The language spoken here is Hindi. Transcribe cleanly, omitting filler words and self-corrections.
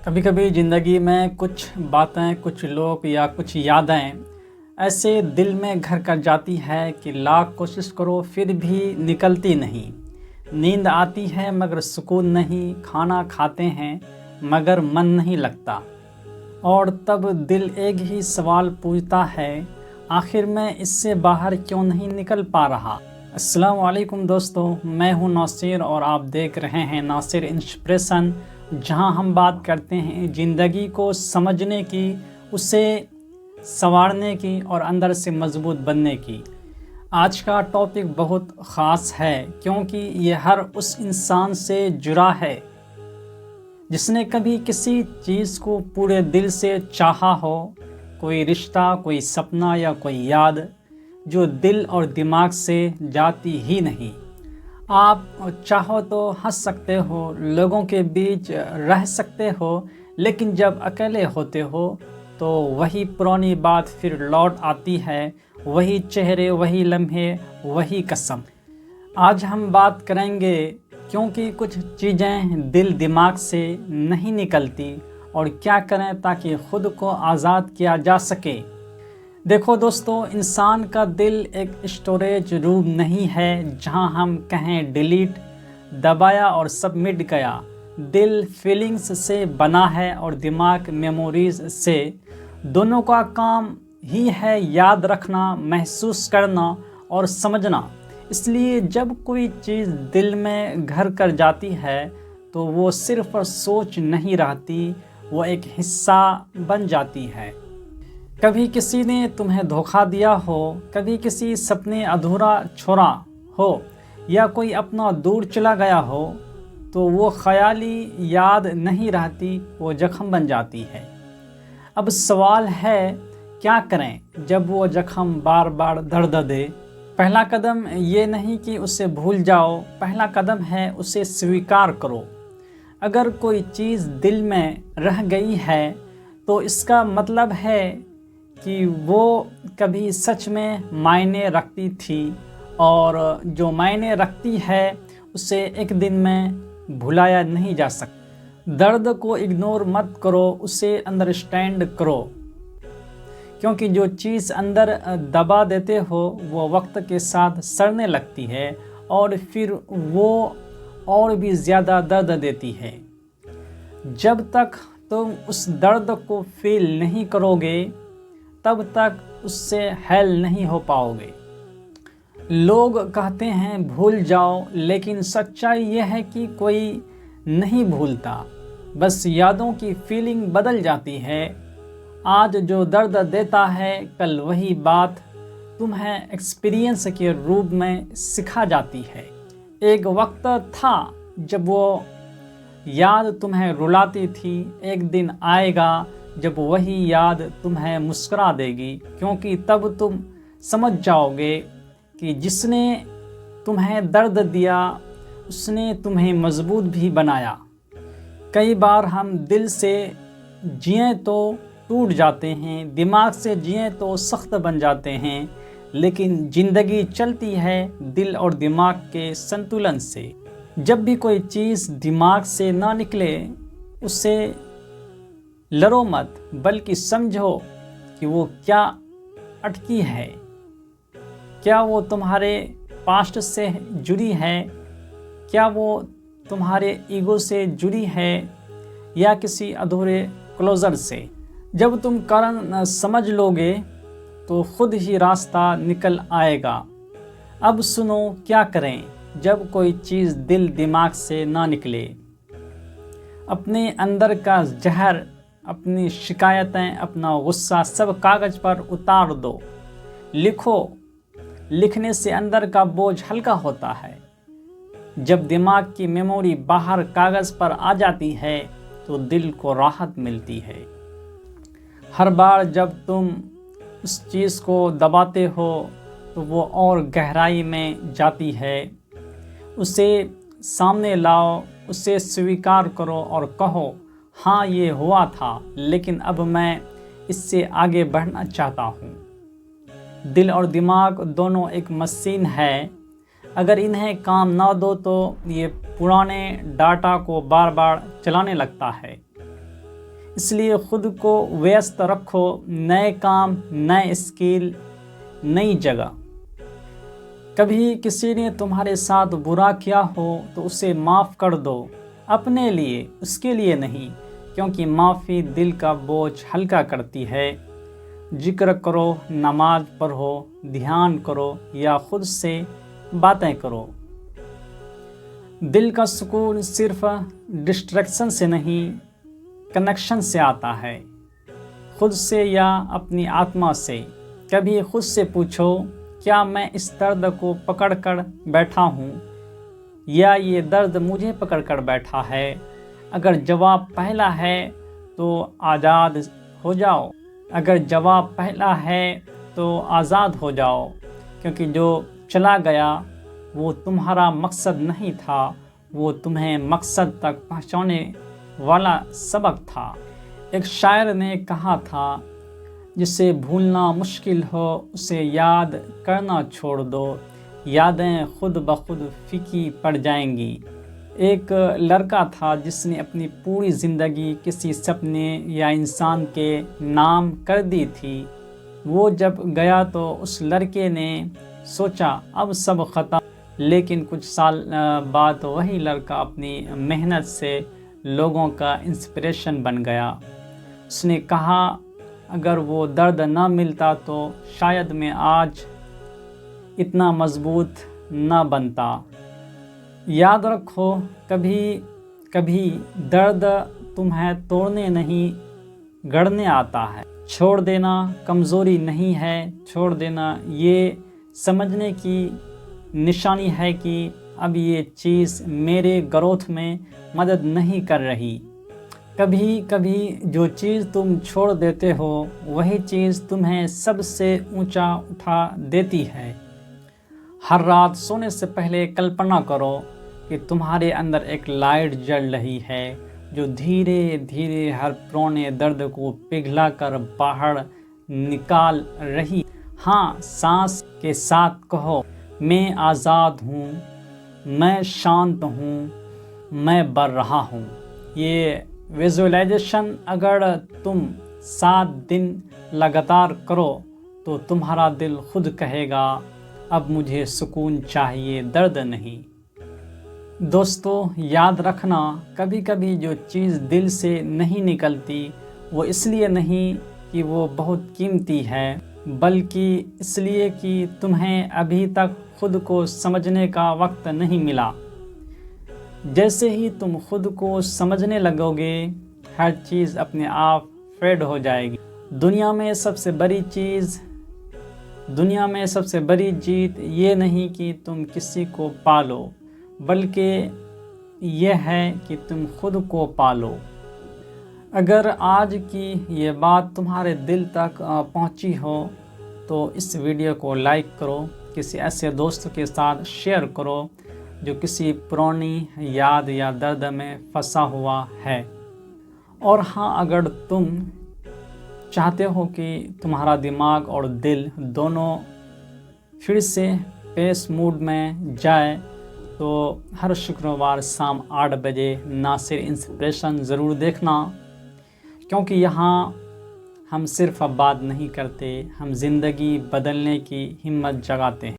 कभी कभी ज़िंदगी में कुछ बातें, कुछ लोग या कुछ यादें ऐसे दिल में घर कर जाती है कि लाख कोशिश करो फिर भी निकलती नहीं। नींद आती है मगर सुकून नहीं, खाना खाते हैं मगर मन नहीं लगता। और तब दिल एक ही सवाल पूछता है, आखिर मैं इससे बाहर क्यों नहीं निकल पा रहा। अस्सलाम वालेकुम दोस्तों, मैं हूं नासिर और आप देख रहे हैं नासिर इंस्पिरेशन, जहां हम बात करते हैं ज़िंदगी को समझने की, उसे संवारने की और अंदर से मजबूत बनने की। आज का टॉपिक बहुत ख़ास है क्योंकि ये हर उस इंसान से जुड़ा है जिसने कभी किसी चीज़ को पूरे दिल से चाहा हो। कोई रिश्ता, कोई सपना या कोई याद जो दिल और दिमाग से जाती ही नहीं। आप चाहो तो हंस सकते हो, लोगों के बीच रह सकते हो, लेकिन जब अकेले होते हो तो वही पुरानी बात फिर लौट आती है। वही चेहरे, वही लम्हे, वही कसम। आज हम बात करेंगे क्योंकि कुछ चीज़ें दिल दिमाग से नहीं निकलती और क्या करें ताकि ख़ुद को आज़ाद किया जा सके। देखो दोस्तों, इंसान का दिल एक स्टोरेज रूम नहीं है जहां हम कहें डिलीट, दबाया और सब मिट गया। दिल फीलिंग्स से बना है और दिमाग मेमोरीज से। दोनों का काम ही है याद रखना, महसूस करना और समझना। इसलिए जब कोई चीज़ दिल में घर कर जाती है तो वो सिर्फ सोच नहीं रहती, वो एक हिस्सा बन जाती है। कभी किसी ने तुम्हें धोखा दिया हो, कभी किसी सपने अधूरा छोड़ा हो या कोई अपना दूर चला गया हो, तो वो ख्याली याद नहीं रहती, वो जख्म बन जाती है। अब सवाल है, क्या करें जब वो जख्म बार बार दर्द दे। पहला कदम ये नहीं कि उसे भूल जाओ, पहला कदम है उसे स्वीकार करो। अगर कोई चीज़ दिल में रह गई है तो इसका मतलब है कि वो कभी सच में मायने रखती थी, और जो मायने रखती है उसे एक दिन में भुलाया नहीं जा सकता। दर्द को इग्नोर मत करो, उसे अंडरस्टैंड करो, क्योंकि जो चीज़ अंदर दबा देते हो वो वक्त के साथ सड़ने लगती है और फिर वो और भी ज़्यादा दर्द देती है। जब तक तुम उस दर्द को फील नहीं करोगे तब तक उससे हेल नहीं हो पाओगे। लोग कहते हैं भूल जाओ, लेकिन सच्चाई यह है कि कोई नहीं भूलता, बस यादों की फीलिंग बदल जाती है। आज जो दर्द देता है कल वही बात तुम्हें एक्सपीरियंस के रूप में सिखा जाती है। एक वक्त था जब वो याद तुम्हें रुलाती थी, एक दिन आएगा जब वही याद तुम्हें मुस्कुरा देगी, क्योंकि तब तुम समझ जाओगे कि जिसने तुम्हें दर्द दिया उसने तुम्हें मजबूत भी बनाया। कई बार हम दिल से जिए तो टूट जाते हैं, दिमाग से जिए तो सख्त बन जाते हैं, लेकिन ज़िंदगी चलती है दिल और दिमाग के संतुलन से। जब भी कोई चीज़ दिमाग से ना निकले उसे लड़ो मत, बल्कि समझो कि वो क्या अटकी है। क्या वो तुम्हारे पास्ट से जुड़ी है, क्या वो तुम्हारे ईगो से जुड़ी है या किसी अधूरे क्लोजर से। जब तुम कारण समझ लोगे तो खुद ही रास्ता निकल आएगा। अब सुनो, क्या करें जब कोई चीज़ दिल दिमाग से ना निकले। अपने अंदर का जहर, अपनी शिकायतें, अपना गुस्सा सब कागज़ पर उतार दो। लिखो, लिखने से अंदर का बोझ हल्का होता है। जब दिमाग की मेमोरी बाहर कागज़ पर आ जाती है तो दिल को राहत मिलती है। हर बार जब तुम उस चीज़ को दबाते हो तो वो और गहराई में जाती है। उसे सामने लाओ, उसे स्वीकार करो और कहो, हाँ ये हुआ था, लेकिन अब मैं इससे आगे बढ़ना चाहता हूँ। दिल और दिमाग दोनों एक मशीन है, अगर इन्हें काम ना दो तो ये पुराने डाटा को बार बार चलाने लगता है। इसलिए खुद को व्यस्त रखो, नए काम, नए स्किल, नई जगह। कभी किसी ने तुम्हारे साथ बुरा किया हो तो उसे माफ़ कर दो, अपने लिए, उसके लिए नहीं, क्योंकि माफ़ी दिल का बोझ हल्का करती है। जिक्र करो, नमाज पढ़ो, ध्यान करो या खुद से बातें करो। दिल का सुकून सिर्फ डिस्ट्रैक्शन से नहीं, कनेक्शन से आता है, खुद से या अपनी आत्मा से। कभी खुद से पूछो, क्या मैं इस दर्द को पकड़ कर बैठा हूँ या ये दर्द मुझे पकड़ कर बैठा है? अगर जवाब पहला है तो आज़ाद हो जाओ। अगर जवाब पहला है तो आज़ाद हो जाओ, क्योंकि जो चला गया वो तुम्हारा मकसद नहीं था, वो तुम्हें मकसद तक पहुँचाने वाला सबक था। एक शायर ने कहा था, जिसे भूलना मुश्किल हो उसे याद करना छोड़ दो, यादें खुद ब खुद फीकी पड़ जाएंगी। एक लड़का था जिसने अपनी पूरी ज़िंदगी किसी सपने या इंसान के नाम कर दी थी। वो जब गया तो उस लड़के ने सोचा अब सब ख़त्म, लेकिन कुछ साल बाद वही लड़का अपनी मेहनत से लोगों का इंस्पिरेशन बन गया। उसने कहा, अगर वो दर्द ना मिलता तो शायद मैं आज इतना मजबूत ना बनता। याद रखो, कभी कभी दर्द तुम्हें तोड़ने नहीं, गढ़ने आता है। छोड़ देना कमज़ोरी नहीं है, छोड़ देना ये समझने की निशानी है कि अब ये चीज़ मेरे ग्रोथ में मदद नहीं कर रही। कभी कभी जो चीज़ तुम छोड़ देते हो वही चीज़ तुम्हें सबसे ऊंचा उठा देती है। हर रात सोने से पहले कल्पना करो कि तुम्हारे अंदर एक लाइट जल रही है जो धीरे धीरे हर पुराने दर्द को पिघला कर बाहर निकाल रही। हाँ, सांस के साथ कहो, मैं आज़ाद हूँ, मैं शांत हूँ, मैं बढ़ रहा हूँ। ये विजुअलाइजेशन अगर तुम 7 दिन लगातार करो तो तुम्हारा दिल खुद कहेगा, अब मुझे सुकून चाहिए, दर्द नहीं। दोस्तों, याद रखना, कभी कभी जो चीज़ दिल से नहीं निकलती वो इसलिए नहीं कि वो बहुत कीमती है, बल्कि इसलिए कि तुम्हें अभी तक खुद को समझने का वक्त नहीं मिला। जैसे ही तुम खुद को समझने लगोगे, हर चीज़ अपने आप फेड हो जाएगी। दुनिया में सबसे बड़ी जीत ये नहीं कि तुम किसी को पालो, बल्कि यह है कि तुम खुद को पालो। अगर आज की ये बात तुम्हारे दिल तक पहुंची हो तो इस वीडियो को लाइक करो, किसी ऐसे दोस्त के साथ शेयर करो जो किसी पुरानी याद या दर्द में फंसा हुआ है। और हाँ, अगर तुम चाहते हो कि तुम्हारा दिमाग और दिल दोनों फिर से पीस मूड में जाए तो हर शुक्रवार शाम 8 बजे नासिर इंस्पिरेशन ज़रूर देखना, क्योंकि यहाँ हम सिर्फ बात नहीं करते, हम ज़िंदगी बदलने की हिम्मत जगाते हैं।